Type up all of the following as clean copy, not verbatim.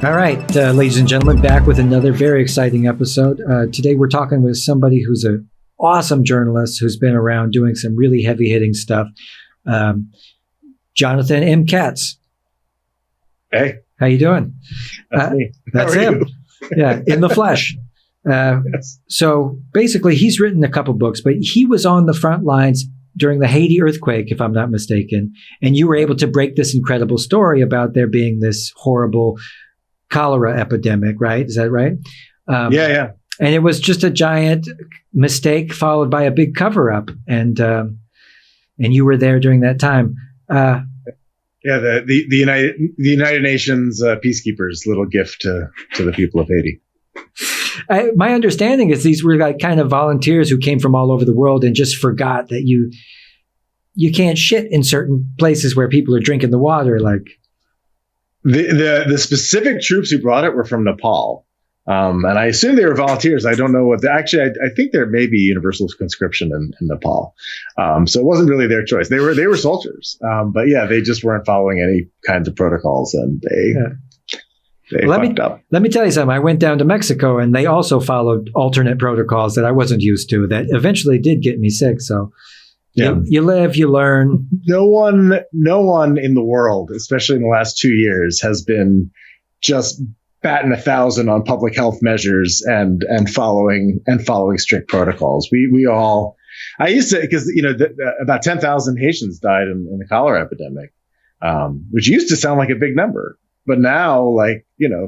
All right, ladies and gentlemen, back with another very exciting episode. Today we're talking with somebody who's an awesome journalist who's been around doing some really heavy-hitting stuff. Jonathan M. Katz. Hey. How you doing? That's me. That's him. Yeah, in the flesh. Yes. So basically, he's written a couple books, but he was on the front lines during the Haiti earthquake, if I'm not mistaken, and you were able to break this incredible story about there being this horrible cholera epidemic, right? Is that right? Yeah. And it was just a giant mistake followed by a big cover-up, and you were there during that time. The United Nations peacekeepers' little gift to the people of Haiti. My understanding is these were like kind of volunteers who came from all over the world and just forgot that you can't shit in certain places where people are drinking the water. Like the specific troops who brought it were from Nepal, and I assume they were volunteers. I don't know what. I think there may be universal conscription in Nepal, so it wasn't really their choice. They were soldiers, but yeah, they just weren't following any kinds of protocols, and they fucked up. Let me tell you something. I went down to Mexico, and they also followed alternate protocols that I wasn't used to. That eventually did get me sick. So yeah, you live, you learn. No one in the world, especially in the last 2 years, has been just batting 1,000 on public health measures and following strict protocols. We all. I used to, because about 10,000 Haitians died in the cholera epidemic, which used to sound like a big number. But now,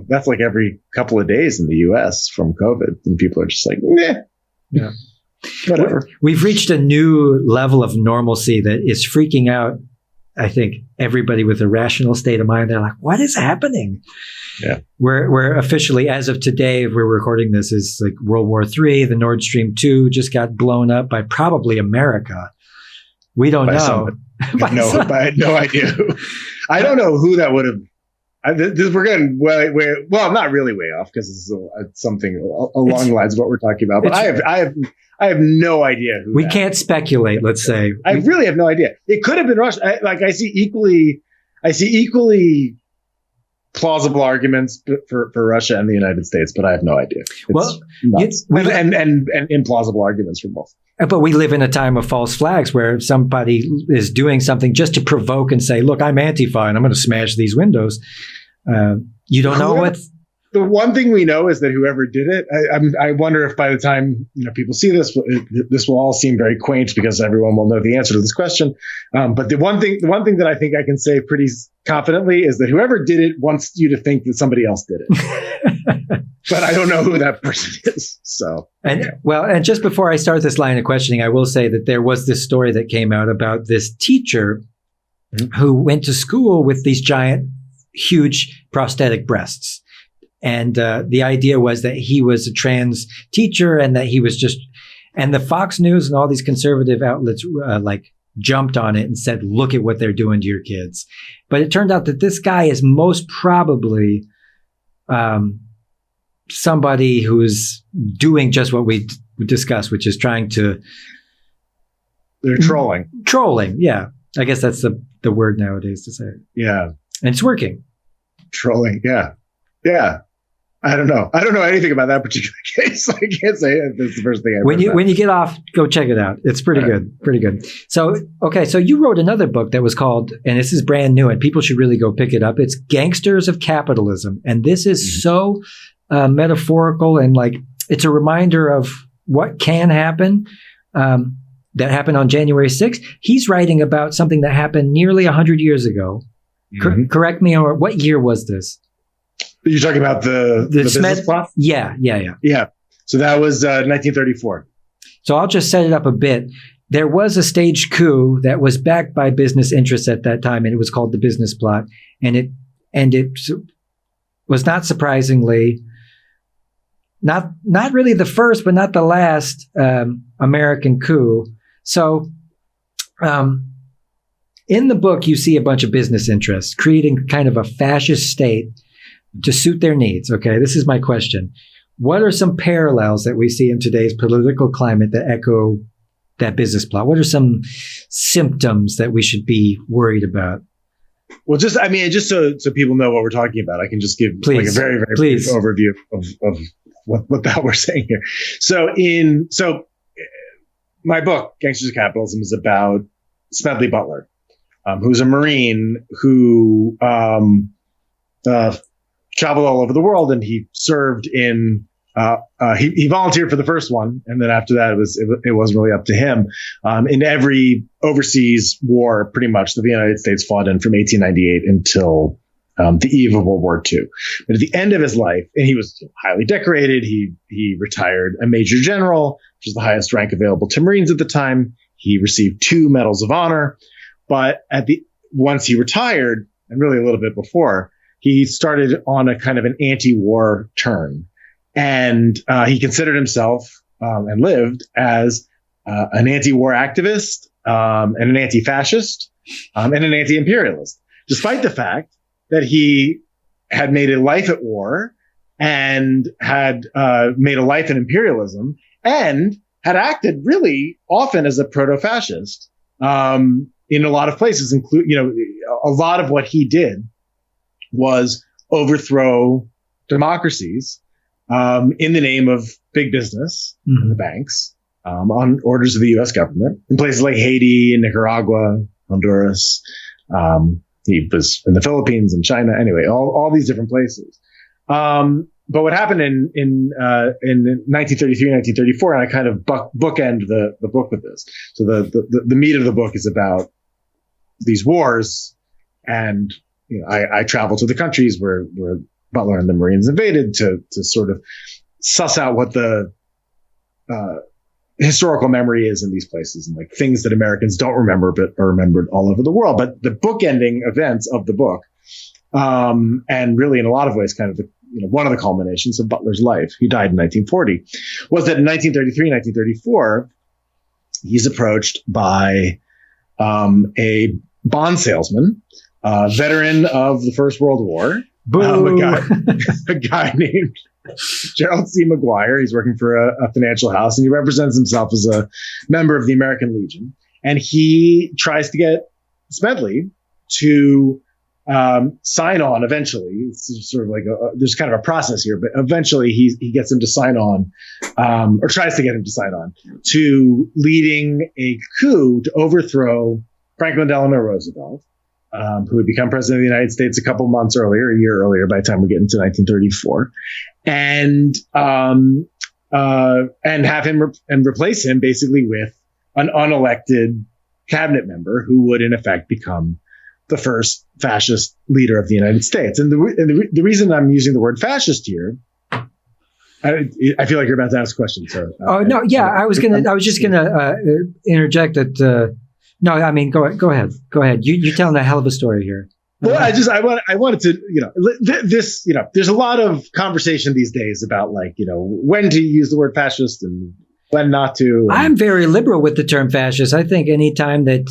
that's like every couple of days in the U.S. from COVID, and people are just like, meh. Yeah. Whatever. We've reached a new level of normalcy that is freaking out, I think, everybody with a rational state of mind. They're like, what is happening? Yeah. We're officially, as of today, if we're recording this, is like World War III. The Nord Stream 2 just got blown up by probably America. We don't know. I had no idea. I don't know who that would have. We're getting well, not really way off, because this is something along the lines of what we're talking about. But I have no idea who. We can't speculate. Let's say I really have no idea. It could have been Russia. I see equally plausible arguments for Russia and the United States, but I have no idea. It's and implausible arguments for both. But we live in a time of false flags where somebody is doing something just to provoke and say, look, I'm Antifa and I'm going to smash these windows. You don't know what. The one thing we know is that whoever did it, I wonder if by the time people see this, this will all seem very quaint because everyone will know the answer to this question. But the one thing that I think I can say pretty confidently is that whoever did it wants you to think that somebody else did it. But I don't know who that person is. So, and just before I start this line of questioning, I will say that there was this story that came out about this teacher who went to school with these giant, huge prosthetic breasts. And the idea was that he was a trans teacher and that he was and the Fox News and all these conservative outlets jumped on it and said, look at what they're doing to your kids. But it turned out that this guy is most probably somebody who's doing just what we discussed, which is trying to. They're trolling. Trolling, yeah. I guess that's the word nowadays to say it. Yeah. And it's working. Trolling, yeah. Yeah. I don't know anything about that particular case. I can't say it. That's the first thing I heard. When you get off, go check it out. It's pretty good. Pretty good. So, okay. So you wrote another book that was called, and this is brand new and people should really go pick it up. It's Gangsters of Capitalism. And this is so metaphorical and it's a reminder of what can happen. That happened on January 6th. He's writing about something that happened nearly 100 years ago. Mm-hmm. Correct me, or what year was this? You're talking about the business plot? Yeah. So that was 1934. So I'll just set it up a bit. There was a staged coup that was backed by business interests at that time, and it was called the business plot. And it was not surprisingly not really the first, but not the last American coup. So in the book, you see a bunch of business interests creating kind of a fascist state to suit their needs. Okay, this is my question. What are some parallels that we see in today's political climate that echo that business plot? What are some symptoms that we should be worried about? Well, just so people know what we're talking about, I can just give like a very, very brief overview of what the hell we're saying here. So my book, Gangsters of Capitalism, is about Smedley Butler, who's a Marine who traveled all over the world, and he served in. He volunteered for the first one, and then after that, it wasn't really up to him. In every overseas war, pretty much, that the United States fought in from 1898 until the eve of World War II. But at the end of his life, and he was highly decorated, he retired a major general, which is the highest rank available to Marines at the time. He received 2 medals of honor. But once he retired, and really a little bit before, he started on a kind of an anti-war turn. And he considered himself and lived as an anti-war activist and an anti-fascist and an anti-imperialist, despite the fact that he had made a life at war and had made a life in imperialism and had acted really often as a proto-fascist in a lot of places, a lot of what he did was overthrow democracies in the name of big business and the banks, on orders of the U.S. government in places like Haiti and Nicaragua, Honduras. He was in the Philippines and China. Anyway, all these different places. But what happened in 1933, 1934, and I kind of bookend the book with this. So the meat of the book is about these wars, and I travel to the countries where Butler and the Marines invaded to sort of suss out what the historical memory is in these places, and like things that Americans don't remember but are remembered all over the world. But the bookending events of the book, and really in a lot of ways kind of one of the culminations of Butler's life, he died in 1940, was that in 1933, 1934, he's approached by a bond salesman, veteran of the First World War, a guy named Gerald C. McGuire. He's working for a financial house, and he represents himself as a member of the American Legion. And he tries to get Smedley to sign on eventually. It's sort of like there's kind of a process here, but eventually he gets him to sign on, or tries to get him to sign on to leading a coup to overthrow Franklin Delano Roosevelt, who had become president of the United States a year earlier by the time we get into 1934, and have him and replace him basically with an unelected cabinet member who would in effect become the first fascist leader of the United States. And the reason I'm using the word fascist here, I feel like you're about to ask a question. So I was just gonna interject that. No, I mean, go ahead. You're telling a hell of a story here. Well, I wanted to, this, there's a lot of conversation these days about when to use the word fascist and when not to. I'm very liberal with the term fascist. I think anytime that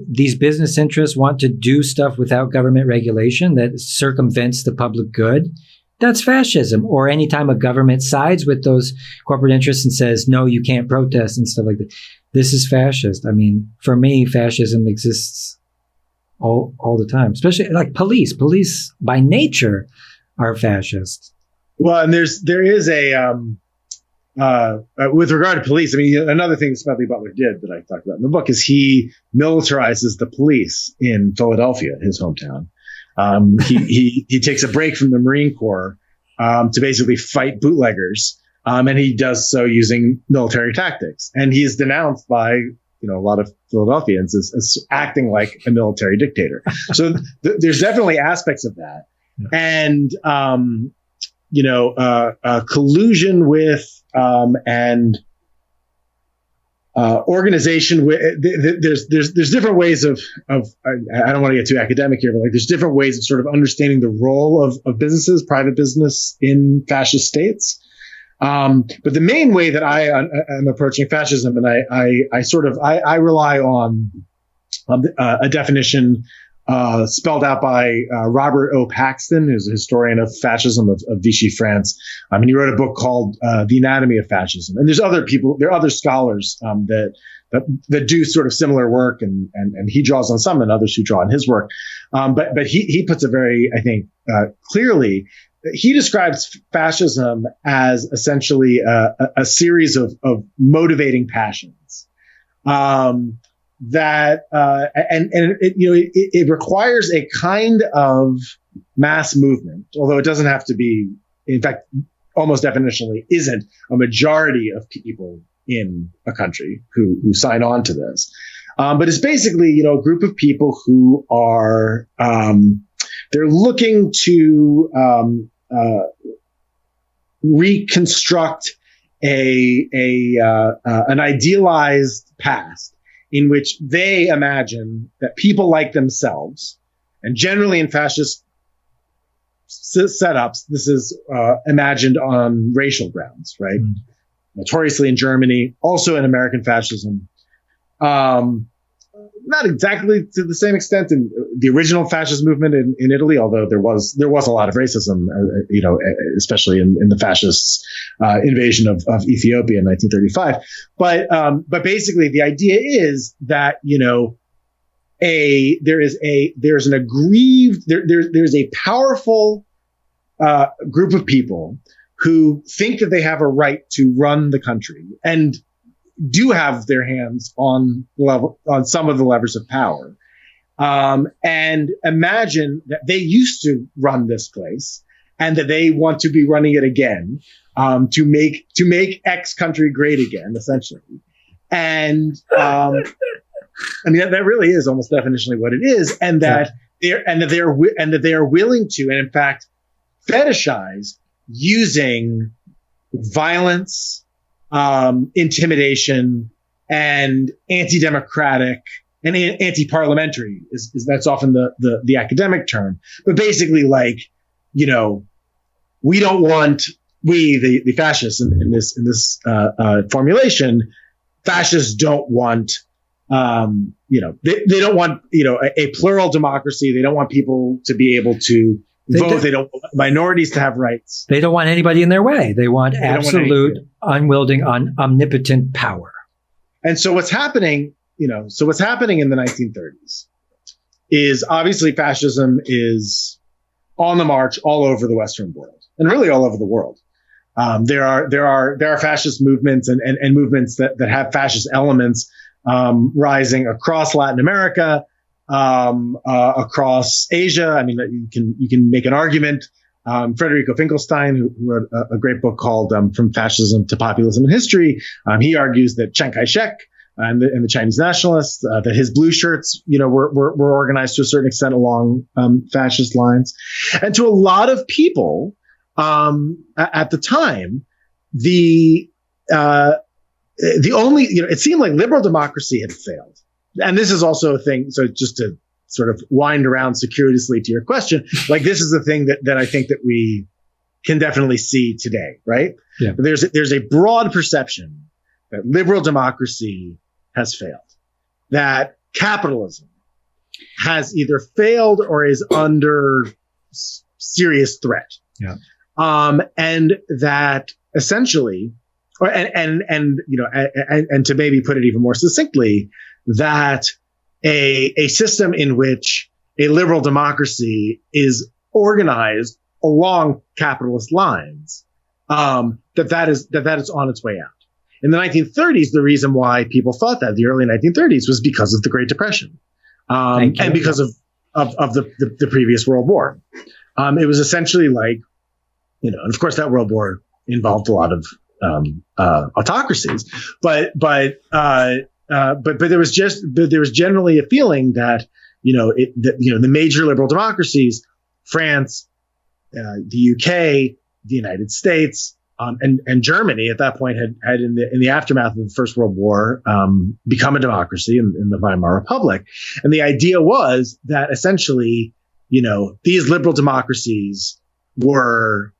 these business interests want to do stuff without government regulation that circumvents the public good, that's fascism. Or anytime a government sides with those corporate interests and says, no, you can't protest and stuff like that. This is fascist. I mean, for me, fascism exists all the time, especially like police. Police by nature are fascist. Well, and there is a, with regard to police, I mean, another thing Smedley Butler did that I talked about in the book is he militarizes the police in Philadelphia, his hometown. He takes a break from the Marine Corps to basically fight bootleggers. And he does so using military tactics. And he is denounced by, a lot of Philadelphians as acting like a military dictator. So there's definitely aspects of that. And, collusion with, and, organization with, there's different ways of, I don't want to get too academic here, but there's different ways of sort of understanding the role of businesses, private business in fascist states. But the main way that I am approaching fascism, and I rely on a definition spelled out by Robert O. Paxton, who's a historian of fascism of Vichy France. And he wrote a book called The Anatomy of Fascism. And there are other scholars that do sort of similar work, and he draws on some and others who draw on his work. But he puts it very, I think, clearly. He describes fascism as essentially a series of motivating passions. It requires a kind of mass movement, although it doesn't have to be, in fact, almost definitionally isn't a majority of people in a country who sign on to this. But it's basically, a group of people who are, they're looking to, reconstruct an idealized past in which they imagine that people like themselves, and generally in fascist setups, this is imagined on racial grounds, right? Mm. Notoriously in Germany, also in American fascism. Not exactly to the same extent in the original fascist movement in Italy, although there was a lot of racism, especially in the fascists' invasion of Ethiopia in 1935. But basically, the idea is that there's a powerful group of people who think that they have a right to run the country and do have their hands on some of the levers of power, and imagine that they used to run this place and that they want to be running it again, to make X country great again, essentially. And I mean that really is almost definitionally what it is, and that they are willing to, and in fact, fetishize using violence, intimidation, and anti-democratic and anti-parliamentary is that's often the academic term, but basically we don't want the fascists in this formulation. Fascists don't want they don't want a plural democracy. They don't want people to be able to vote. They don't want minorities to have rights. They don't want anybody in their way. They want absolute, unwielding, omnipotent power. And so what's happening in the 1930s is obviously fascism is on the march all over the Western world and really all over the world. There are fascist movements and movements that have fascist elements rising across Latin America, across Asia. I mean, you can make an argument. Federico Finkelstein, who wrote a great book called From Fascism to Populism in History, he argues that Chiang Kai-shek and the Chinese nationalists, that his blue shirts, were organized to a certain extent along fascist lines. And to a lot of people at the time, the only, it seemed like liberal democracy had failed. And this is also a thing. So just to sort of wind around circuitously to your question, this is the thing that I think that we can definitely see today, right? Yeah. There's a broad perception that liberal democracy has failed, that capitalism has either failed or is under serious threat. Yeah. And that essentially, and to maybe put it even more succinctly, that a system in which a liberal democracy is organized along capitalist lines, that is on its way out. In the 1930s, the reason why people thought that, the early 1930s, was because of the Great Depression, and because of the previous World War. It was essentially and of course that World War involved a lot of autocracies, but there was generally a feeling that the major liberal democracies, France, the UK, the United States, and Germany at that point had in the aftermath of the First World War become a democracy in the Weimar Republic, and the idea was that essentially these liberal democracies were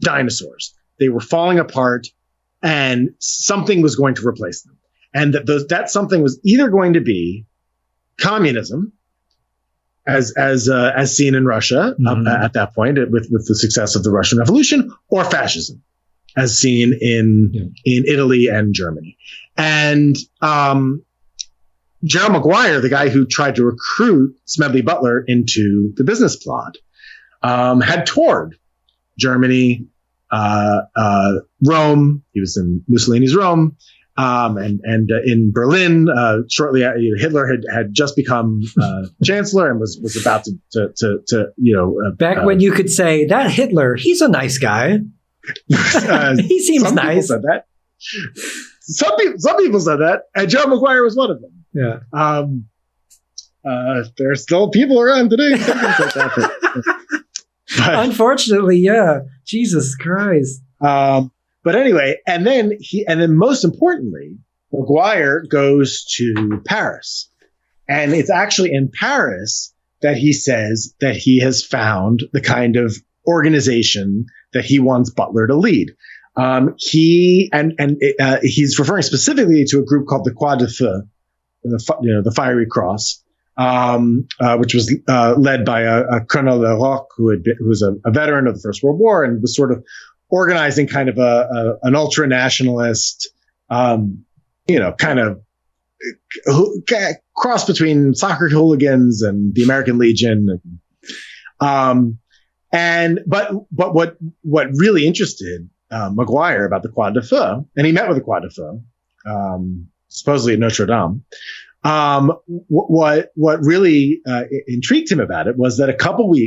dinosaurs. They were falling apart, and something was going to replace them. And that something was either going to be communism as seen in Russia at that point with the success of the Russian Revolution, or fascism as seen in Italy and Germany. And Gerald Maguire, the guy who tried to recruit Smedley Butler into the business plot, had toured Germany, Rome. He was in Mussolini's Rome, and in Berlin. Shortly, Hitler had just become chancellor and was about to back when you could say that Hitler, he's a nice guy. He seems some nice. People said that. Some people said that, and Joe Maguire was one of them. Yeah. There's still people around today. But, unfortunately, yeah. Jesus Christ. But anyway, and then most importantly, Maguire goes to Paris, and it's actually in Paris that he says that he has found the kind of organization that he wants Butler to lead. He's referring specifically to a group called the Croix de Feu, the Fiery Cross, which was led by a Colonel Leroc, who was a veteran of the First World War and was sort of organizing kind of an ultra nationalist, kind of cross between soccer hooligans and the American Legion. But what really interested Maguire about the Croix de Feu, and he met with the Croix de Feu, supposedly at Notre Dame. What really intrigued him about it was that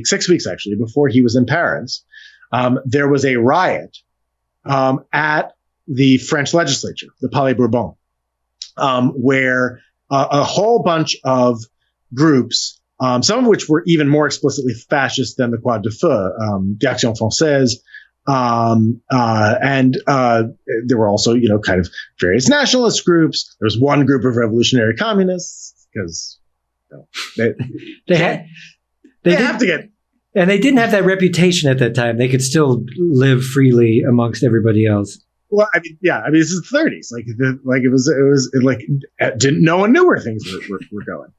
6 weeks actually, before he was in Paris, there was a riot at the French legislature, the Palais Bourbon, where a whole bunch of groups, some of which were even more explicitly fascist than the Croix de Feu, the Action Française, and there were also, kind of various nationalist groups. There was one group of revolutionary communists because they have to get. And they didn't have that reputation at that time. They could still live freely amongst everybody else. Well, this is the 30s. No one knew where things were going.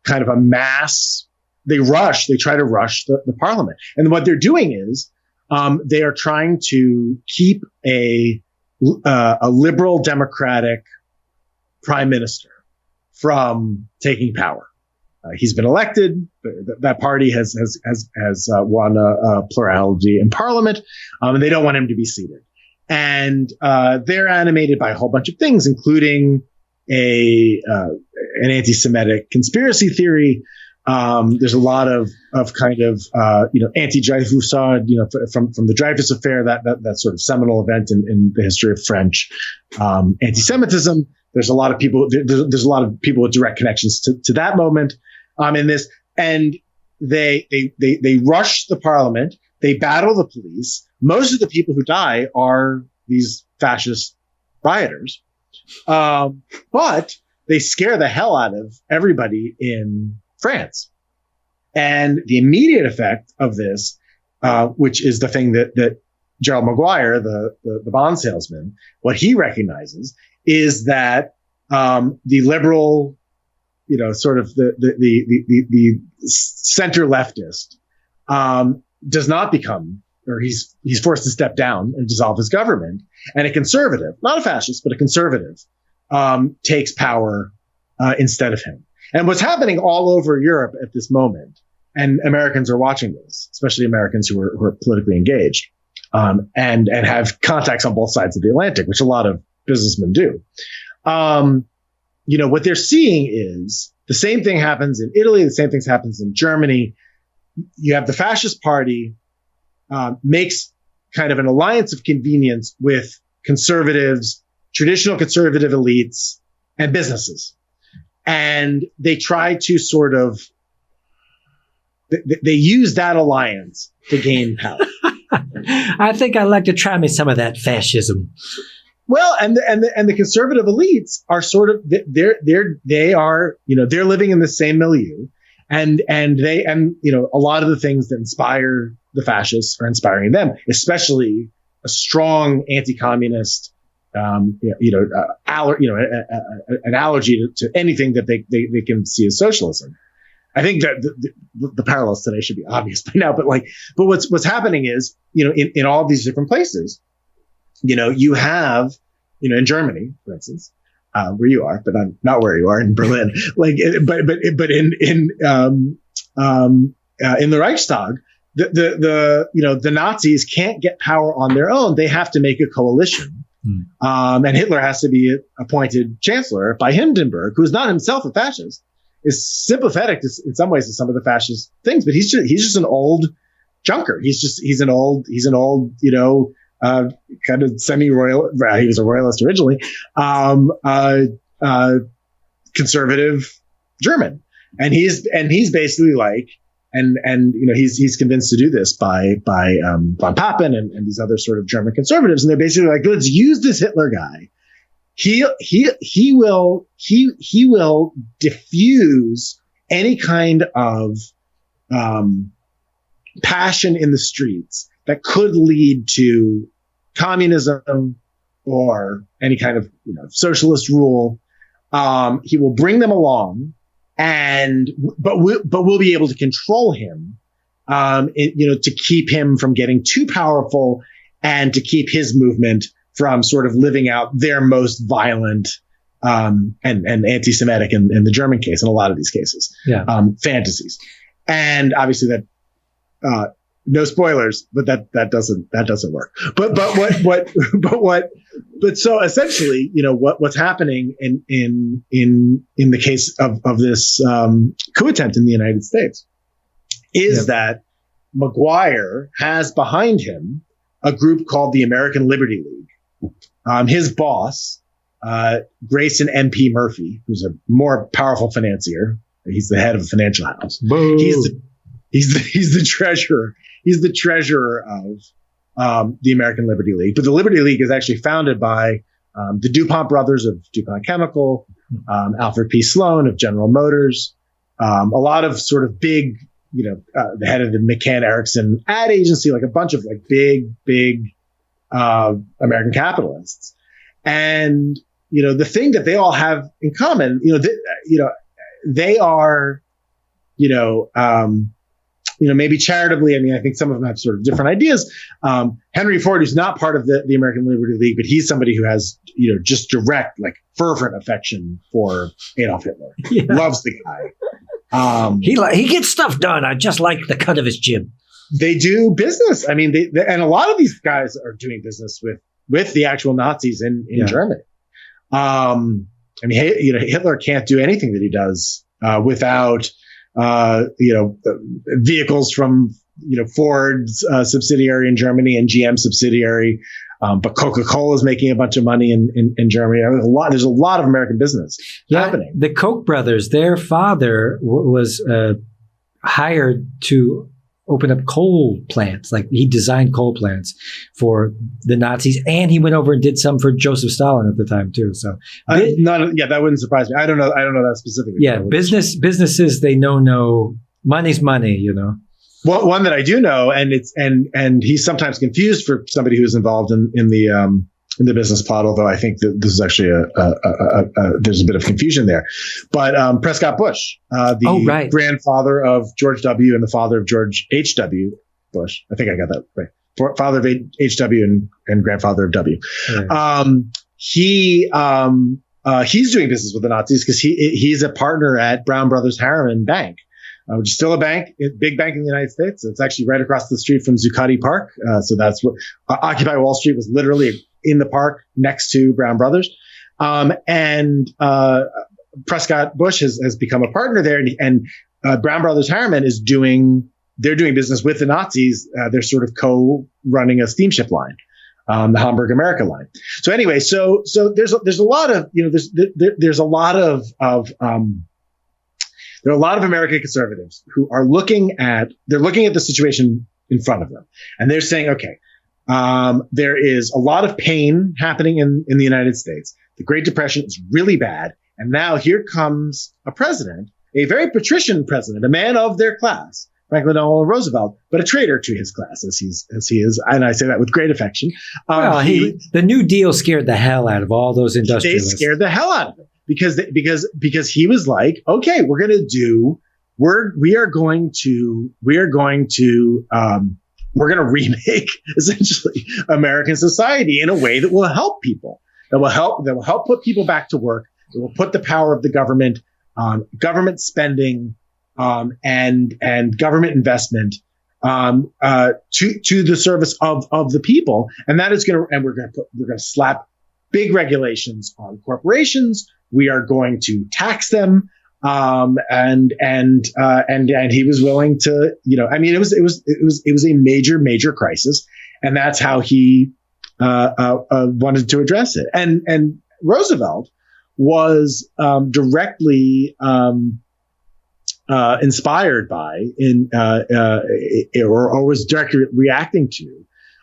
Kind of a mass. They try to rush the parliament. And what they're doing is they are trying to keep a liberal democratic prime minister from taking power. He's been elected. That party has won a plurality in parliament, and they don't want him to be seated. And they're animated by a whole bunch of things, including an anti-Semitic conspiracy theory. There's a lot of kind of anti-Dreyfusard, from the Dreyfus affair, that sort of seminal event in the history of French anti-Semitism. There's a lot of people. There's a lot of people with direct connections to that moment in this, and they rush the parliament. They battle the police. Most of the people who die are these fascist rioters, but they scare the hell out of everybody in France. And the immediate effect of this, which is the thing that Gerald Maguire, the bond salesman, what he recognizes is that the liberal, sort of the center leftist, does not become, or he's forced to step down and dissolve his government, and a conservative, not a fascist, but a conservative, takes power instead of him. And what's happening all over Europe at this moment, and Americans are watching this, especially Americans who are politically engaged, and have contacts on both sides of the Atlantic, which a lot of businessmen do. What they're seeing is the same thing happens in Italy, the same thing happens in Germany. You have the fascist party makes kind of an alliance of convenience with conservatives, traditional conservative elites, and businesses. And they try to sort of, they use that alliance to gain power. I think I'd like to try me some of that fascism. Well, and the conservative elites are sort of, they're living in the same milieu, and a lot of the things that inspire the fascists are inspiring them, especially a strong anti-communist an allergy to anything that they can see as socialism. I think that the parallels today should be obvious by now, but what's happening is, in all these different places, you have, in Germany, for instance, where you are, but I'm not where you are in Berlin, but in the Reichstag, the Nazis can't get power on their own. They have to make a coalition. And Hitler has to be appointed chancellor by Hindenburg, who is not himself a fascist, is sympathetic in some ways to some of the fascist things, but he's just an old junker. He's an old, kind of semi-royal. He was a royalist originally, conservative German, and he's basically like, he's convinced to do this by von Papen and these other sort of German conservatives, and they're basically like, let's use this Hitler guy. He will diffuse any kind of passion in the streets that could lead to communism or any kind of socialist rule. He will bring them along, but we'll be able to control him, to keep him from getting too powerful and to keep his movement from sort of living out their most violent and anti-Semitic in the German case, in a lot of these cases, fantasies. And obviously that, no spoilers, but that doesn't work. But so essentially, what's happening in the case of this coup attempt in the United States is that Maguire has behind him a group called the American Liberty League. His boss, Grayson MP Murphy, who's a more powerful financier. He's the head of a financial house. Boo. He's the treasurer. He's the treasurer of the American Liberty League. But the Liberty League is actually founded by the DuPont brothers of DuPont Chemical, Alfred P. Sloan of General Motors, a lot of sort of big, the head of the McCann Erickson ad agency, like a bunch of like big American capitalists. And, the thing that they all have in common, they are, maybe charitably. I mean, I think some of them have sort of different ideas. Henry Ford, who's not part of the American Liberty League, but he's somebody who has, just direct, like fervent affection for Adolf Hitler. Yeah. Loves the guy. He gets stuff done. I just like the cut of his jib. They do business. I mean, and a lot of these guys are doing business with the actual Nazis in Germany. I mean, Hitler can't do anything that he does without vehicles from Ford's subsidiary in Germany and GM subsidiary. But Coca-Cola is making a bunch of money in Germany. There's a lot of American business happening. The Koch brothers, their father was hired to open up coal plants. Like he designed coal plants for the Nazis, and he went over and did some for Joseph Stalin at the time too. So that wouldn't surprise me. I don't know that specifically. Yeah, businesses they know money's money. Well, one that I do know, and he's sometimes confused for somebody who's involved in the business plot. Although I think that this is actually there's a bit of confusion there. But Prescott Bush, the grandfather of George W. and the father of George H.W. Bush. I think I got that right. Father of H.W. and grandfather of W. Right. He's doing business with the Nazis because he's a partner at Brown Brothers Harriman Bank. Which is still a bank, a big bank in the United States. It's actually right across the street from Zuccotti Park. So that's what Occupy Wall Street was literally in the park next to Brown Brothers. And Prescott Bush has become a partner there. And Brown Brothers Harriman they're doing business with the Nazis. They're sort of co-running a steamship line, the Hamburg America line. So anyway, so there's a lot of, there's a lot of there are a lot of American conservatives who are looking at the situation in front of them. And they're saying, okay, there is a lot of pain happening in the United States. The Great Depression is really bad. And now here comes a president, a very patrician president, a man of their class, Franklin Delano Roosevelt, but a traitor to his class as he is, and I say that with great affection. Well, the New Deal scared the hell out of all those industrialists. They scared the hell out of it because he was like, okay, we are going to remake essentially American society in a way that will help people, that will help put people back to work, that will put the power of the government, government spending, and government investment to the service of the people, and that is we're going to slap big regulations on corporations. We are going to tax them, and he was willing to, it was a major crisis, and that's how he wanted to address it. And Roosevelt was directly inspired by or was directly reacting to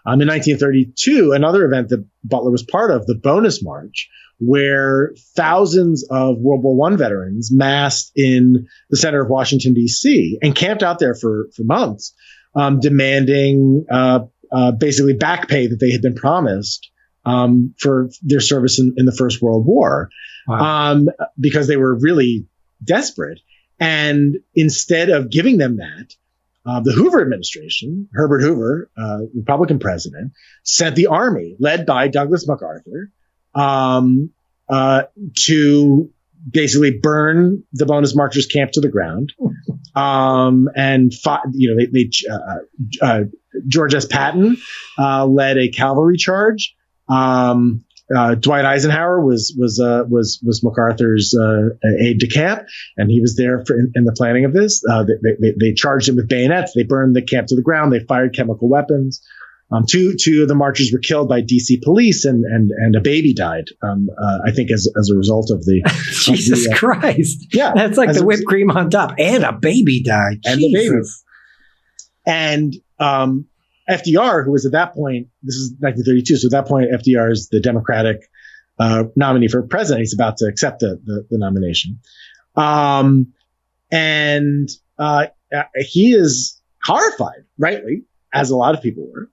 in 1932 another event that Butler was part of, the Bonus March, where thousands of World War I veterans massed in the center of Washington, D.C. and camped out there for months, demanding basically back pay that they had been promised for their service in the First World War. Wow. Because they were really desperate. And instead of giving them that, the Hoover administration, Herbert Hoover, Republican president, sent the army, led by Douglas MacArthur, to basically burn the Bonus Marchers' camp to the ground. George S. Patton led a cavalry charge. Dwight Eisenhower was MacArthur's aide de camp, and he was there in the planning of this. They charged him with bayonets. They burned the camp to the ground. They fired chemical weapons. Two of the marchers were killed by DC police, and a baby died. I think as a result of the Jesus Christ. Yeah, that's like the whipped cream on top, and a baby died. And Jesus. the baby. And FDR, who was at that point, this is 1932, so at that point, FDR is the Democratic nominee for president. He's about to accept the nomination. And he is horrified, rightly, as a lot of people were.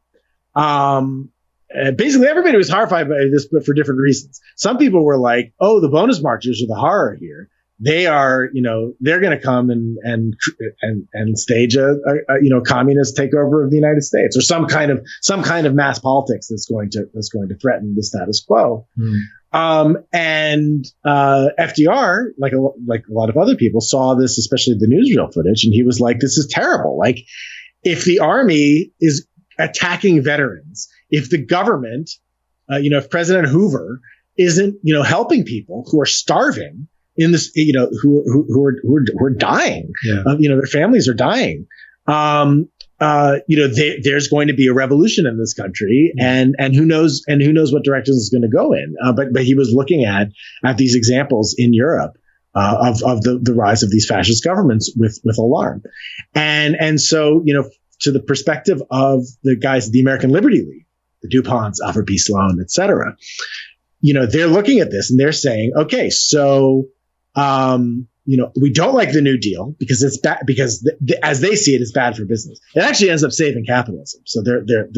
Basically, everybody was horrified by this, but for different reasons. Some people were like, oh, the Bonus Marchers are the horror here. They are, they're going to come and stage a communist takeover of the United States, or some kind of mass politics that's going to threaten the status quo. And FDR, like a lot of other people, saw this, especially the newsreel footage, and he was like, "This is terrible. Like, if the army is attacking veterans, if the government, if President Hoover isn't, helping people who are starving." In this, who are dying, their families are dying. There's going to be a revolution in this country, and who knows what direction it's going to go in. But he was looking at these examples in Europe of the rise of these fascist governments with alarm, and so to the perspective of the guys at the American Liberty League, the DuPonts, Alfred P. Sloan, et cetera, they're looking at this and they're saying, okay, so. We don't like the New Deal because it's bad, because as they see it, it's bad for business. It actually ends up saving capitalism. So their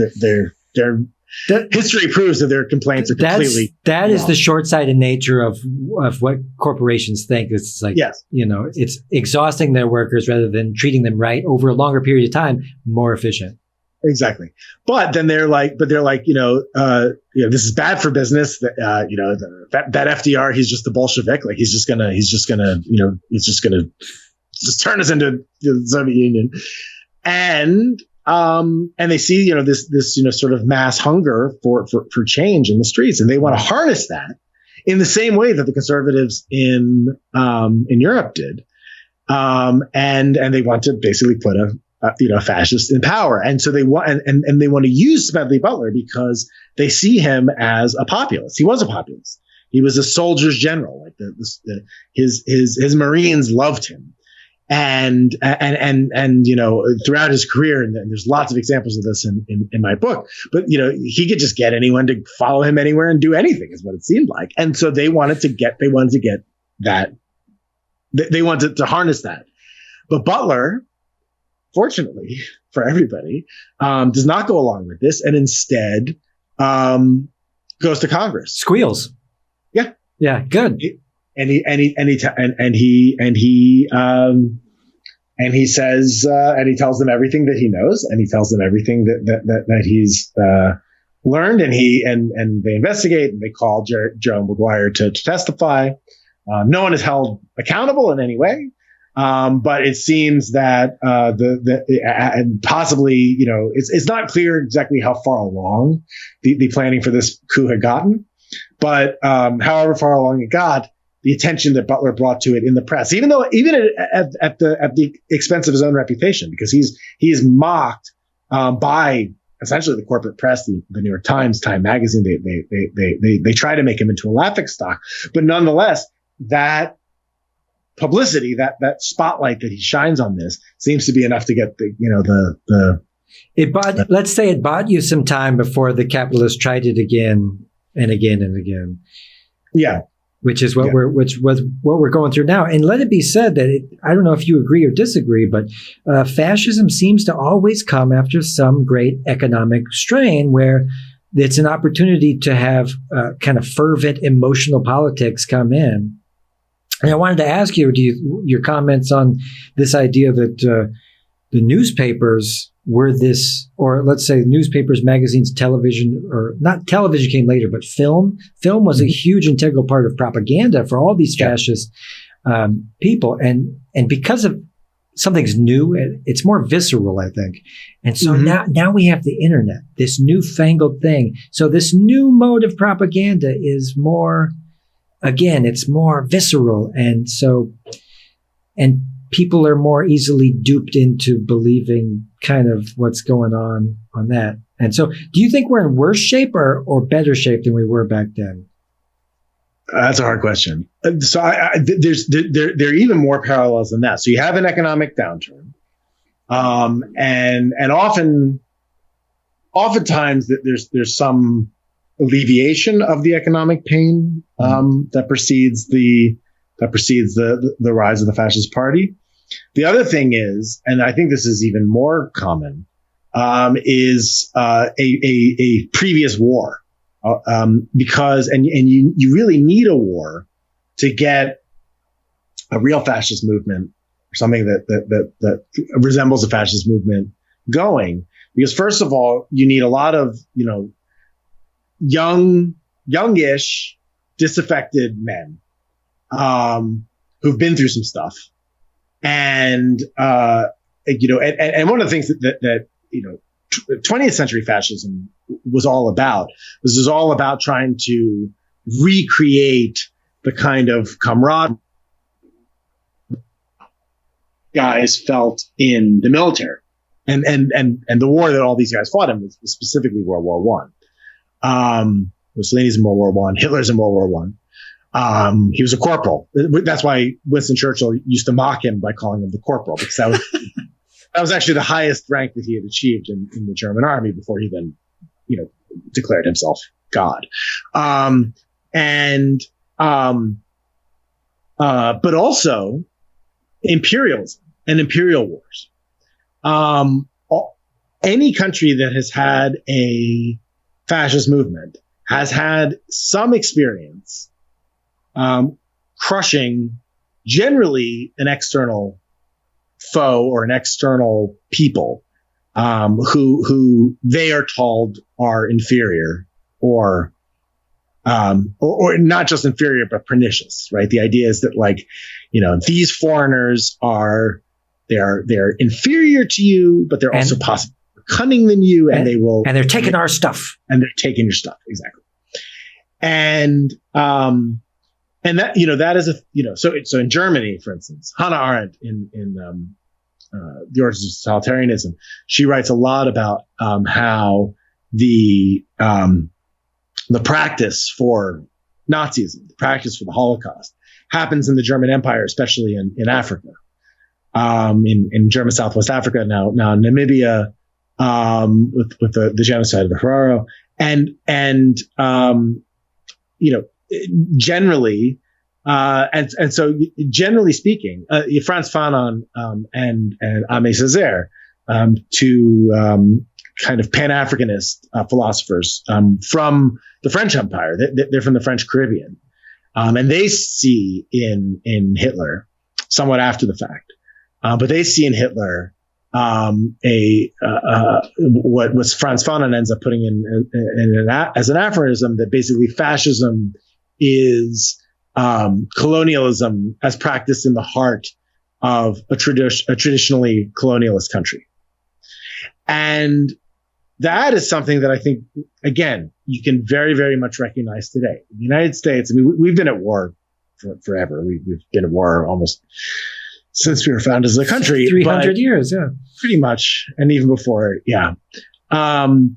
history proves that their complaints are completely that wrong. Is the short-sighted nature of what corporations think. It's like, yes. It's exhausting their workers rather than treating them right over a longer period of time, more efficient. Exactly. But then they're like, this is bad for business. That FDR, he's just the Bolshevik. Like he's just gonna turn us into the Soviet Union. And they see, this sort of mass hunger for change in the streets, and they want to harness that in the same way that the conservatives in Europe did. And they want to basically put a fascist in power. And so they want, and they want to use Smedley Butler because they see him as a populist. He was a populist. He was a soldier's general. Like his Marines loved him. And throughout his career, and there's lots of examples of this in my book, but, he could just get anyone to follow him anywhere and do anything is what it seemed like. And so they wanted to get that. They wanted to harness that. But Butler, fortunately for everybody, does not go along with this, and instead goes to Congress. Squeals. Yeah. Yeah. Good. And he says, and he tells them everything that he knows, and he tells them everything that he's learned, and they investigate, and they call Joe McGuire to testify. No one is held accountable in any way, but it seems that and possibly, it's not clear exactly how far along the planning for this coup had gotten, but however far along it got, the attention that Butler brought to it in the press, even at the expense of his own reputation, because he is mocked by essentially the corporate press, the New York Times, Time Magazine. They try to make him into a laughingstock, but nonetheless, that publicity, that spotlight that he shines on this, seems to be enough to get let's say it bought you some time before the capitalists tried it again and again and again. Yeah. Which is what we're going through now. And let it be said that I don't know if you agree or disagree, but fascism seems to always come after some great economic strain where it's an opportunity to have kind of fervent emotional politics come in. And I wanted to ask you, your comments on this idea that the newspapers were this, or let's say newspapers, magazines, television, or not television came later, but film. Film was a huge integral part of propaganda for all these fascist people. And because of something's new, it's more visceral, I think. And so now we have the internet, this newfangled thing. So this new mode of propaganda is more, again, it's more visceral. And people are more easily duped into believing kind of what's going on that. And so do you think we're in worse shape or better shape than we were back then? That's a hard question. So there are even more parallels than that. So you have an economic downturn, and oftentimes there's some alleviation of the economic pain that precedes the rise of the fascist party. The other thing is, and I think this is even more common, is a previous war. Because you really need a war to get a real fascist movement, or something that resembles a fascist movement, going. Because first of all, you need a lot of youngish, disaffected men who've been through some stuff, and and one of the things that 20th century fascism was all about. This is all about trying to recreate the kind of camaraderie guys felt in the military, and the war that all these guys fought in was specifically World War One. Mussolini's in World War One. Hitler's in World War One. He was a corporal. That's why Winston Churchill used to mock him by calling him the corporal, because that was actually the highest rank that he had achieved in the German army before he then, declared himself God. But also imperialism and imperial wars. Any country that has had a fascist movement has had some experience crushing generally an external foe or an external people who they are told are inferior or not just inferior but pernicious, right? The idea is that these foreigners they're inferior to you, but they're also possibly more cunning than you, and they're taking our stuff, and they're taking your stuff, exactly. And that that is so in Germany, for instance, Hannah Arendt in The Origins of Totalitarianism, she writes a lot about how the practice for Nazism, the practice for the Holocaust, happens in the German Empire, especially in Africa, in German Southwest Africa, now Namibia, with the genocide of the Herero, and generally. So generally speaking, Frantz Fanon and Aimé Césaire to kind of Pan-Africanist philosophers from the French Empire. They're from the French Caribbean, and they see in Hitler, somewhat after the fact, but they see in Hitler what Franz Fanon ends up putting in as an aphorism, that basically fascism is colonialism as practiced in the heart of a traditionally colonialist country. And that is something that I think, again, you can very, very much recognize today. In the United States, I mean, we've been at war forever. We've been at war almost since we were founded as a country. 300 years, yeah. Pretty much. And even before, yeah. But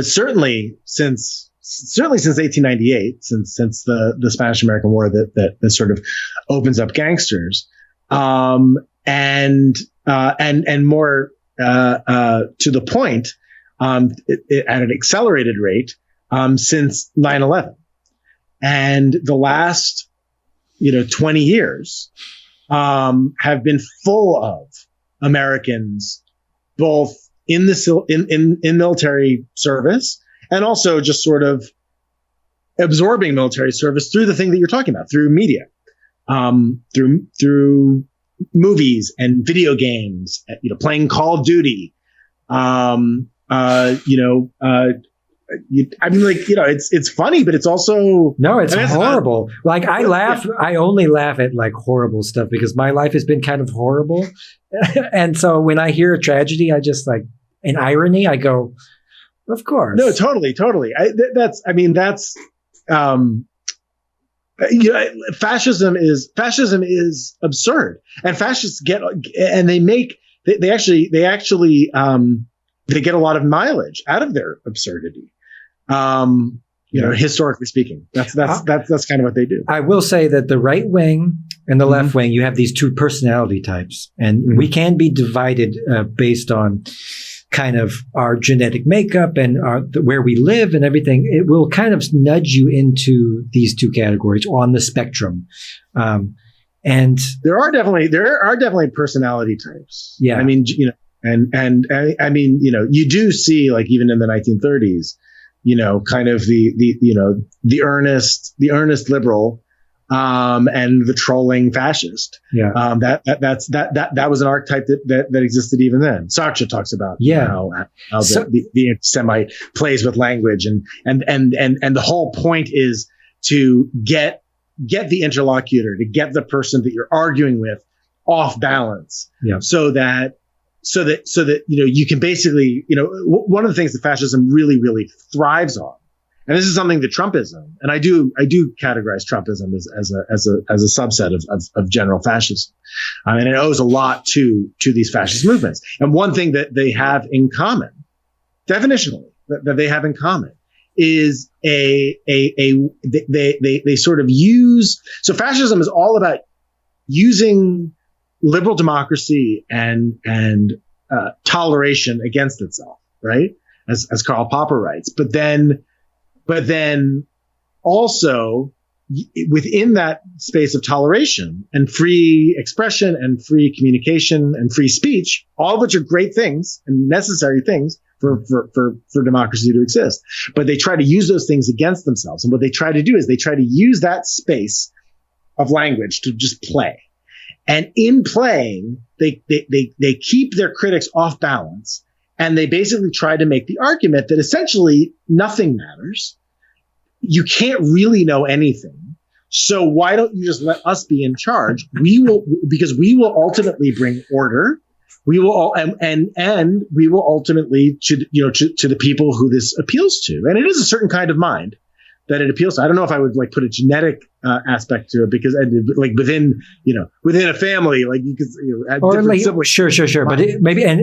certainly since 1898, since the Spanish-American War that sort of opens up gangsters, and more to the point, at an accelerated rate, since 9/11, and the last 20 years have been full of Americans, both in military service and also just sort of absorbing military service through the thing that you're talking about, through media, through movies and video games, playing Call of Duty. It's funny, but it's also it's horrible. Like I laugh, I only laugh at like horrible stuff because my life has been kind of horrible. And so when I hear a tragedy, I just like an irony, I go, of course. No, totally. Fascism is absurd, and fascists get a lot of mileage out of their absurdity. Historically speaking, that's kind of what they do. I will say that the right wing and the left wing, you have these two personality types, and we can be divided based on kind of our genetic makeup and where we live and everything. It will kind of nudge you into these two categories on the spectrum. And there are definitely personality types. Yeah. I mean, you do see, like, even in the 1930s, kind of the earnest liberal, and the trolling fascist. Yeah. That was an archetype that existed even then. Sartre talks about how the Semite plays with language, and the whole point is to get the interlocutor, to get the person that you're arguing with off balance, so that you can basically, one of the things that fascism really, really thrives on, and this is something that Trumpism, and I do categorize Trumpism as a subset of general fascism, and it owes a lot to these fascist movements. And one thing that they have in common, definitionally, that they have in common, is they sort of use. So fascism is all about using liberal democracy and toleration against itself, right? As Karl Popper writes, but then also within that space of toleration and free expression and free communication and free speech, all of which are great things and necessary things for democracy to exist. But they try to use those things against themselves. And what they try to do is they try to use that space of language to just play. And in playing, they keep their critics off balance, and they basically try to make the argument that essentially nothing matters. You can't really know anything. So why don't you just let us be in charge? Because we will ultimately bring order. We will and we will ultimately to the people who this appeals to. And it is a certain kind of mind that it appeals to. I don't know if I would put a genetic aspect to it, because within a family, you could add or different sure, but maybe and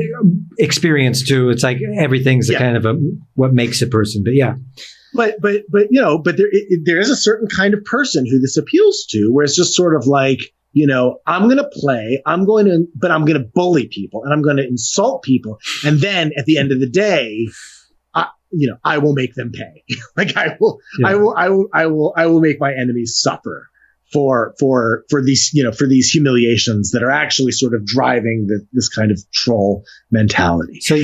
experience too. It's like everything's a kind of what makes a person. But yeah, but there is a certain kind of person who this appeals to, where it's just sort of like, I'm going to play, but I'm going to bully people and I'm going to insult people, and then at the end of the day, I will make them pay. I will make my enemies suffer for these, for these humiliations that are actually sort of driving this kind of troll mentality. So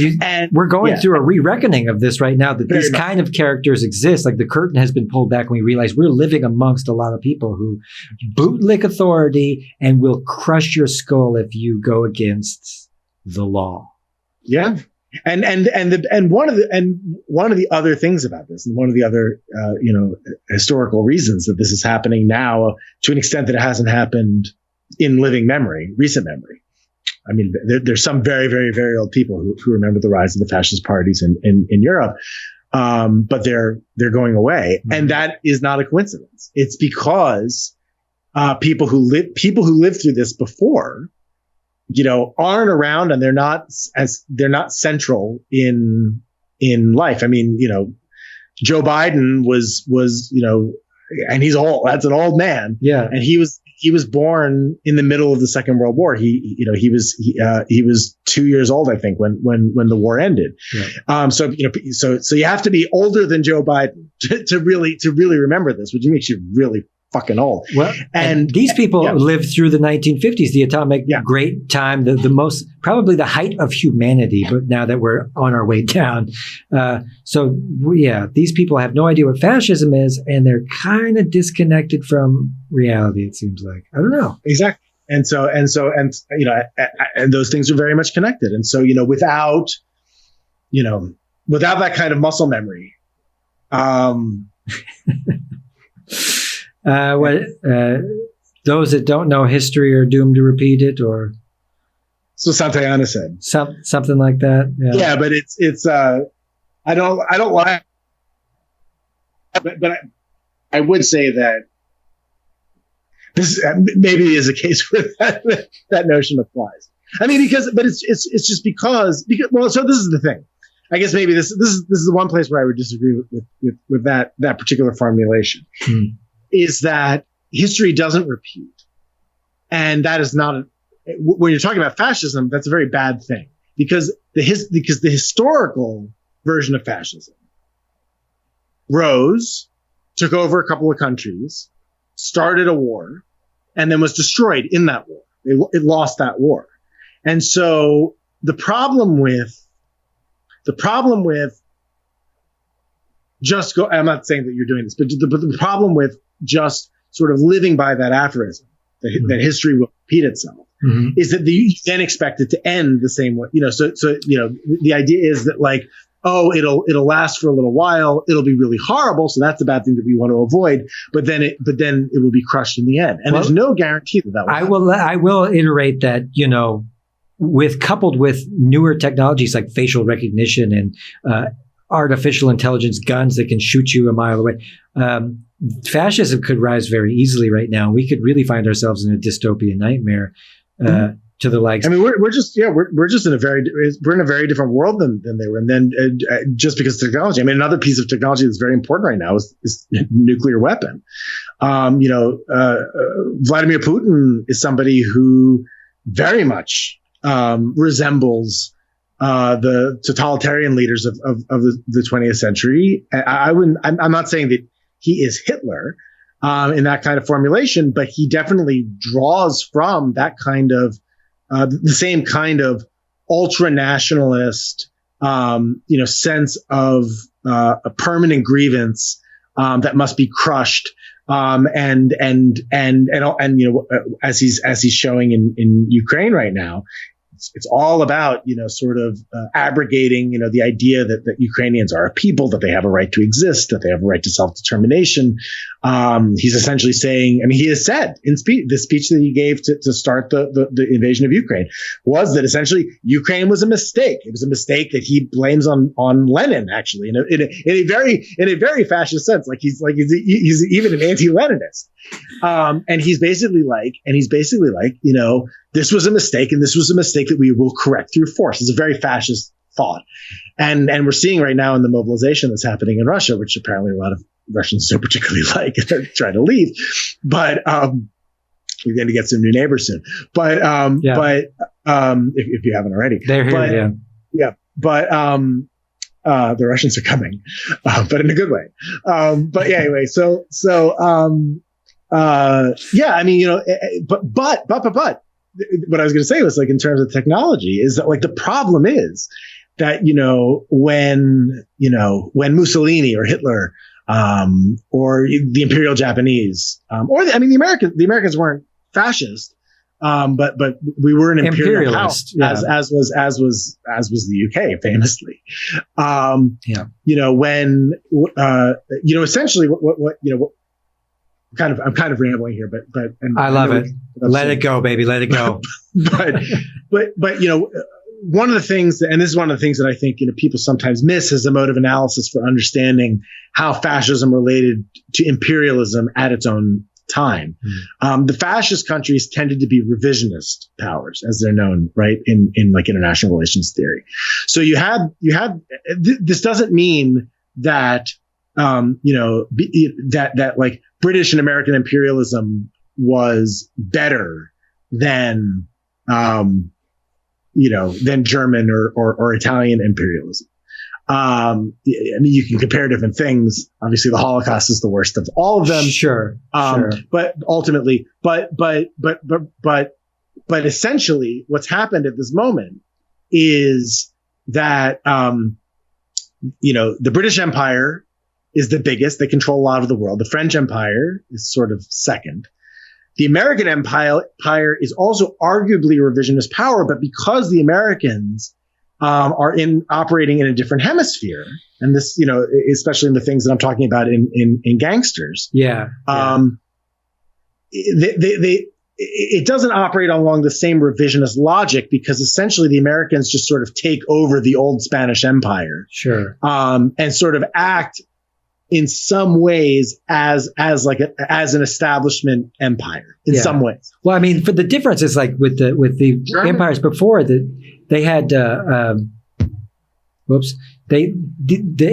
we're going through a re-reckoning of this right now, that these kind of characters exist. Like the curtain has been pulled back and we realize we're living amongst a lot of people who bootlick authority and will crush your skull if you go against the law. Yeah. And one of the other things about this, and one of the other historical reasons that this is happening now to an extent that it hasn't happened in living memory, recent memory. I mean, there's some very, very, very old people who remember the rise of the fascist parties in Europe, but they're going away, and that is not a coincidence. It's because people who lived through this before, aren't around, and they're not central in life. I mean, Joe Biden was, and he's old. That's an old man. Yeah. And he was born in the middle of the Second World War. He was 2 years old, I think, when the war ended. Yeah. So you have to be older than Joe Biden to really remember this, which makes you really fucking old. Well, and these people lived through the 1950s, the atomic great time, the most, probably the height of humanity, but now that we're on our way down. These people have no idea what fascism is, and they're kind of disconnected from reality, it seems like. I don't know. Exactly. And those things are very much connected. And so, without that kind of muscle memory, those that don't know history are doomed to repeat it, or so Santayana said. Something like that. Yeah, but it's I don't like, but I would say that this maybe is a case where that notion applies. I mean, it's just because well, so this is the thing. I guess maybe this is the one place where I would disagree with that particular formulation. Is that history doesn't repeat. And that is not, when you're talking about fascism, that's a very bad thing, because the historical version of fascism rose, took over a couple of countries, started a war, and then was destroyed in that war. It lost that war. And so the problem with just go, I'm not saying that you're doing this, but the problem with just sort of living by that aphorism that history will repeat itself is that you then expect it to end the same way. So the idea is that it'll last for a little while. It'll be really horrible. So that's a bad thing that we want to avoid. But then it will be crushed in the end. And there's no guarantee that will happen. I will iterate that, coupled with newer technologies like facial recognition and artificial intelligence guns that can shoot you a mile away. Fascism could rise very easily right now. We could really find ourselves in a dystopian nightmare to the likes. I mean, we're just in a very different world than they were. And then just because of technology, I mean, another piece of technology that's very important right now is nuclear weapon. Vladimir Putin is somebody who very much resembles the totalitarian leaders of the 20th century. I'm not saying that he is Hitler in that kind of formulation, but he definitely draws from that kind of the same kind of ultra nationalist sense of a permanent grievance that must be crushed. And as he's showing in Ukraine right now, it's all about, sort of abrogating, the idea that Ukrainians are a people, that they have a right to exist, that they have a right to self-determination. He's essentially saying, I mean, he has said in the speech that he gave to start the invasion of Ukraine was that essentially Ukraine was a mistake. It was a mistake that he blames on Lenin, actually, in a very fascist sense. Like he's even an anti-Leninist. And he's basically like, this was a mistake, and this was a mistake that we will correct through force. It's a very fascist thought. And we're seeing right now in the mobilization that's happening in Russia, which apparently a lot of Russians don't particularly like and they're trying to leave. But we're going to get some new neighbors soon. But if you haven't already. They're here, yeah. But the Russians are coming, but in a good way. But yeah, anyway, so Yeah, I mean, but what I was going to say was, like, in terms of technology, is that, like, the problem is that, when Mussolini or Hitler, or the Imperial Japanese, the Americans weren't fascist, but we were an imperial power, yeah. as was the UK famously. Yeah. When essentially what I'm kind of rambling here, but I love it. Let it go, baby. Let it go. but one of the things, and this is one of the things that I think people sometimes miss, is the mode of analysis for understanding how fascism related to imperialism at its own time. The fascist countries tended to be revisionist powers, as they're known, right, in like international relations theory. So you had this doesn't mean that that like British and American imperialism was better than than German or Italian imperialism. I mean, you can compare different things. Obviously, the Holocaust is the worst of all of them. Sure. But ultimately, but essentially, what's happened at this moment is that the British Empire is the biggest. They control a lot of the world. The French Empire is sort of second. The American Empire is also arguably a revisionist power, but because the Americans are operating in a different hemisphere, and this, especially in the things that I'm talking about in Gangsters, it doesn't operate along the same revisionist logic, because essentially the Americans just sort of take over the old Spanish Empire, and sort of act in some ways as an establishment empire in some ways. Well, I mean, for the difference is, like, with the empires before, they had the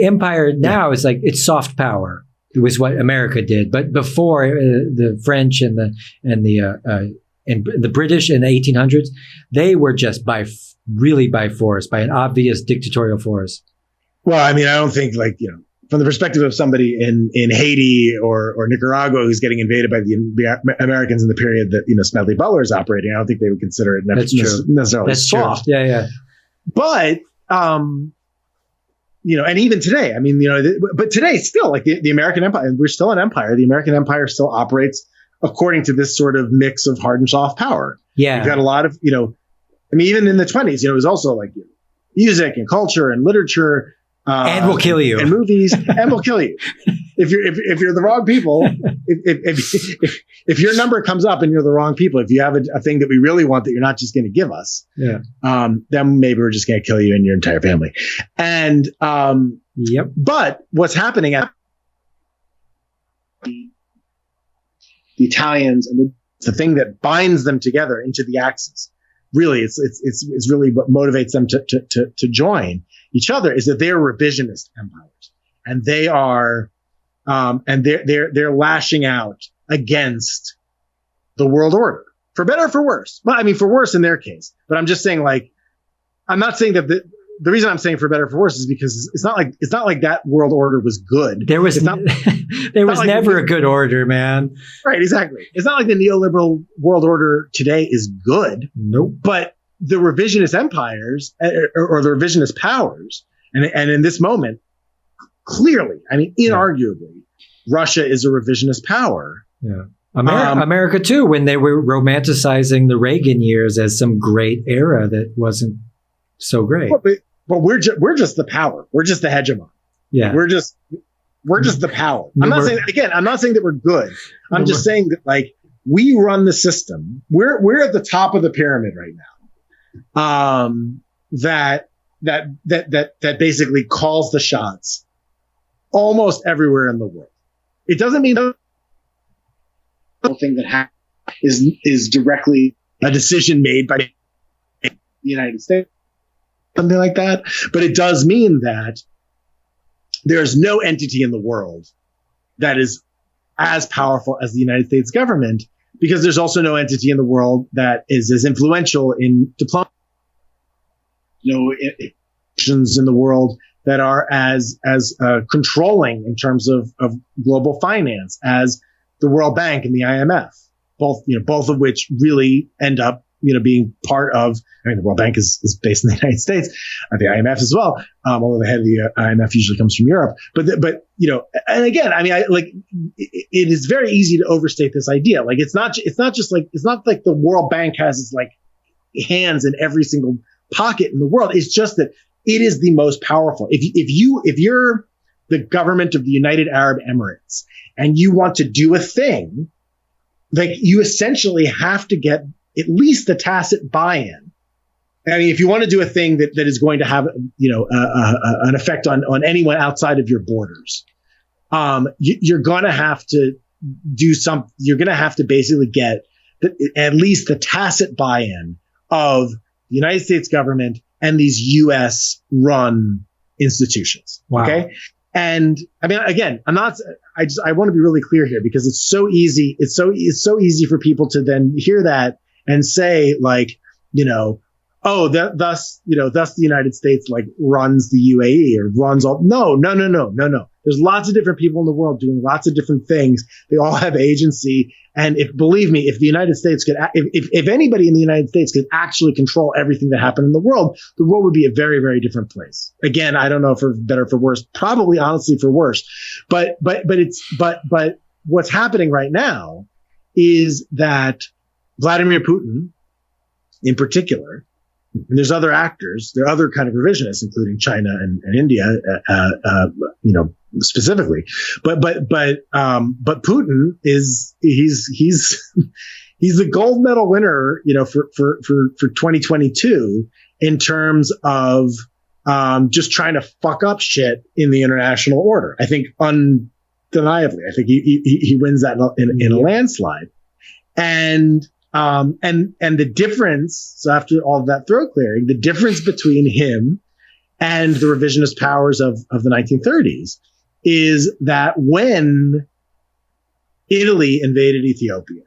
empire now is like, it's soft power. It was what America did, but before, the French and the British in the 1800s, they were just by force, by an obvious dictatorial force. Well, I mean, I don't think, like, from the perspective of somebody in Haiti or Nicaragua who's getting invaded by the Americans in the period that Smedley Butler is operating, I don't think they would consider it necessarily soft. True. Yeah. But and even today, I mean, but today still, like, the American Empire, we're still an empire. The American Empire still operates according to this sort of mix of hard and soft power. Yeah, you've got a lot of I mean, even in the 20s, it was also like music and culture and literature. And will kill you. And movies, and will kill you if you're the wrong people. If your number comes up and you're the wrong people, if you have a thing that we really want that you're not just going to give us, then maybe we're just going to kill you and your entire family. And but what's happening at the Italians, and the thing that binds them together into the Axis, really, it's really what motivates them to join each other, is that they're revisionist empires, and they are, and they're lashing out against the world order, for better or for worse. Well, I mean, for worse in their case, but I'm just saying, like, I'm not saying that the reason I'm saying for better or for worse is because it's not like that world order was good. There was never a good order, man. Right, exactly. It's not like the neoliberal world order today is good. Nope. But the revisionist empires, or the revisionist powers, and in this moment, clearly, I mean, inarguably, Russia is a revisionist power. Yeah. America too, when they were romanticizing the Reagan years as some great era that wasn't so great. But we're just the power. We're just the hegemon. Yeah. We're just the power. I'm not saying that we're good. I'm just saying that, like, we run the system. We're at the top of the pyramid right now. That basically calls the shots almost everywhere in the world. It doesn't mean the thing that is directly a decision made by the United States, something like that. But it does mean that there's no entity in the world that is as powerful as the United States government, because there's also no entity in the world that is as influential in diplomacy. No institutions in the world that are as controlling in terms of global finance, as the World Bank and the IMF, both of which really end up, being part of, the World Bank is based in the United States, the IMF as well, although the head of the IMF usually comes from Europe. But and again, it is very easy to overstate this idea. Like, it's not like the World Bank has its like hands in every single pocket in the world. It's just that it is the most powerful. If you're the government of the United Arab Emirates and you want to do a thing, like, you essentially have to get at least the tacit buy-in. If you want to do a thing that is going to have, an effect on anyone outside of your borders, you're going to have to do something. You're going to have to basically get at least the tacit buy-in of the United States government and these U.S. run institutions. Wow. Okay. And again, I want to be really clear here, because it's so easy. It's so easy for people to then hear that and say, like, thus the United States like runs the UAE or runs all. No. There's lots of different people in the world doing lots of different things. They all have agency. And believe me, if the United States could, if anybody in the United States could actually control everything that happened in the world would be a very, very different place. Again, I don't know for better or for worse, probably honestly for worse. But what's happening right now is that Vladimir Putin, in particular, and there's other actors, there are other kind of revisionists, including China and India, specifically. But Putin he's the gold medal winner, for 2022 in terms of just trying to fuck up shit in the international order. I think undeniably, I think he wins that in a landslide. And the difference, so after all of that throat clearing, the difference between him and the revisionist powers of the 1930s is that when Italy invaded Ethiopia,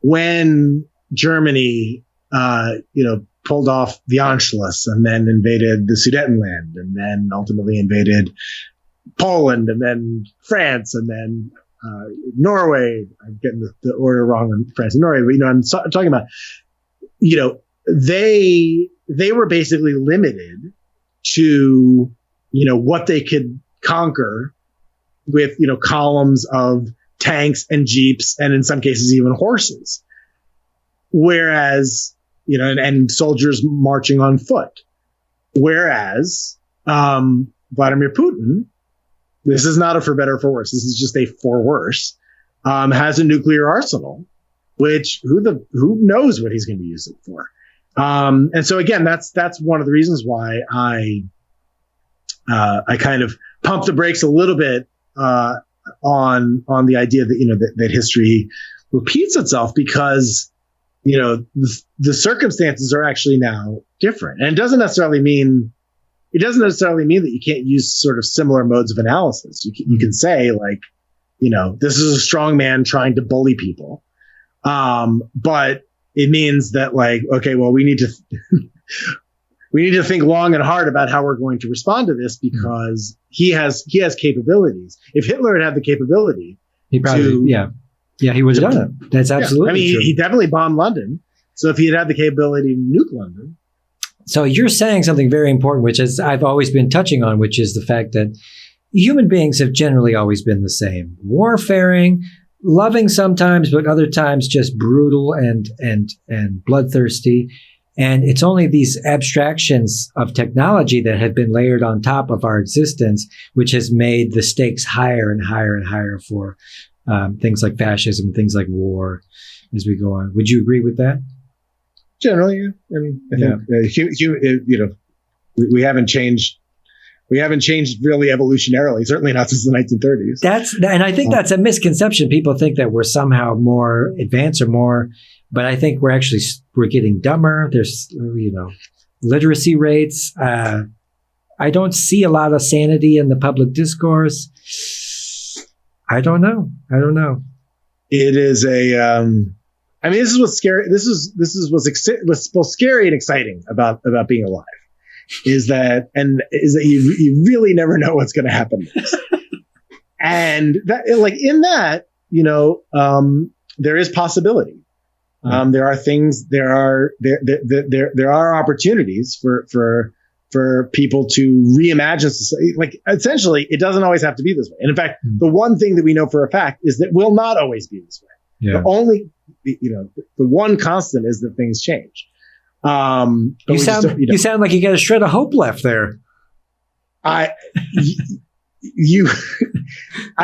when Germany, pulled off the Anschluss and then invaded the Sudetenland and then ultimately invaded Poland and then France and then Norway. I'm getting the order wrong on France and Norway, but I'm talking about, they were basically limited to, what they could conquer with, columns of tanks and jeeps and in some cases even horses. Whereas, and soldiers marching on foot. Whereas, Vladimir Putin, this is not a for better or for worse. This is just a for worse. Has a nuclear arsenal, which who knows what he's going to use it for. And so again, that's one of the reasons why I kind of pump the brakes a little bit on the idea that that history repeats itself, because the circumstances are actually now different, and it doesn't necessarily mean that you can't use sort of similar modes of analysis. You can say, like, this is a strong man trying to bully people. But it means that, like, okay, well, we need to think long and hard about how we're going to respond to this, because he has capabilities. If Hitler had the capability, he probably, he would have done it. That's absolutely true. He definitely bombed London. So if he had the capability to nuke London. So you're saying something very important, which is I've always been touching on, which is the fact that human beings have generally always been the same. Warfaring, loving sometimes, but other times just brutal and bloodthirsty. And it's only these abstractions of technology that have been layered on top of our existence, which has made the stakes higher and higher and higher for things like fascism, things like war as we go on. Would you agree with that? Generally, yeah. I mean, I think, we haven't changed. We haven't changed really evolutionarily, certainly not since the 1930s. And I think that's a misconception. People think that we're somehow more advanced or more, but I think we're getting dumber. There's, literacy rates. I don't see a lot of sanity in the public discourse. I don't know. It is this is what's scary. This is what's both scary and exciting about being alive. Is that you really never know what's going to happen next. And that, like, in that, there is possibility. There are things, there are opportunities for people to reimagine society. Like, essentially, it doesn't always have to be this way. And in fact, the one thing that we know for a fact is that it will not always be this way. Yeah. The one constant is that things change. You sound like you got a shred of hope left there. I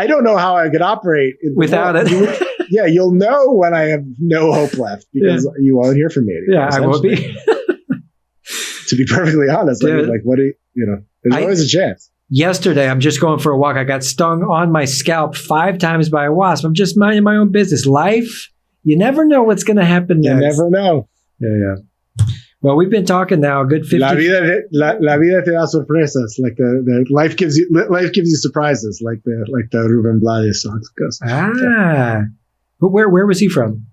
don't know how I could operate without it. You'll know when I have no hope left because you won't hear from me anymore. Yeah, I won't be. To be perfectly honest, there's always a chance. Yesterday, I'm just going for a walk. I got stung on my scalp 5 times by a wasp. I'm just minding my own business. Life, you never know what's going to happen next. You never know. Yeah. Well, we've been talking now a good 50. La vida te da sorpresas. Like the life gives you surprises. Like the Ruben Blades song goes. Where was he from?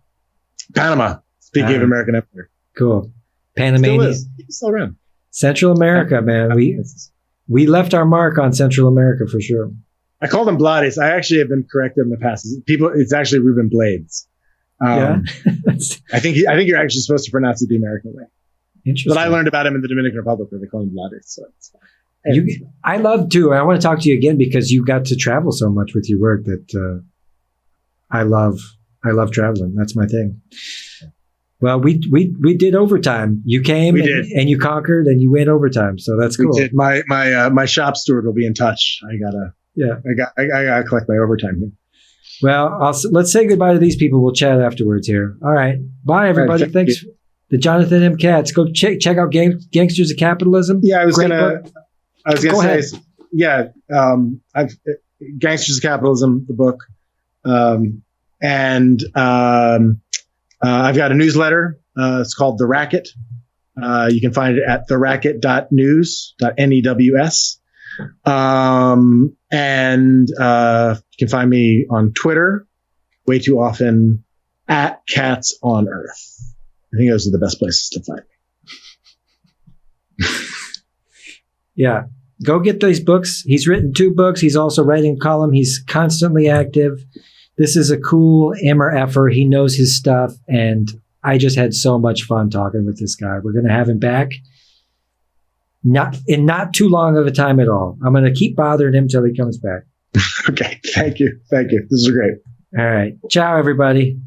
Panama. Speaking of American Empire. Cool. Panamanian. He's still around. Central America, man. We left our mark on Central America for sure. I call them Blades. I actually have been corrected in the past. It's actually Ruben Blades. I think you're actually supposed to pronounce it the American way. Interesting. But I learned about him in the Dominican Republic where they call him Blades. So it's fine. I love too. I want to talk to you again because you got to travel so much with your work that I love traveling. That's my thing. Well, we did overtime. You came and you conquered and you went overtime. So that's cool. We did. My shop steward will be in touch. I gotta collect my overtime here. Well, let's say goodbye to these people. We'll chat afterwards here. All right. Bye, everybody. Thanks to Jonathan M. Katz. Go check out Gangsters of Capitalism. Yeah, I was gonna say, yeah. Gangsters of Capitalism, the book, and I've got a newsletter. It's called The Racket. You can find it at theracket.news. News. And you can find me on Twitter, way too often, at Cats on Earth. I think those are the best places to find me. Yeah. Go get these books. He's written 2 books. He's also writing a column. He's constantly active. This is a cool MRFer. He knows his stuff. And I just had so much fun talking with this guy. We're going to have him back. Not too long of a time at all. I'm going to keep bothering him till he comes back. Okay. Thank you. This is great. All right. Ciao, everybody.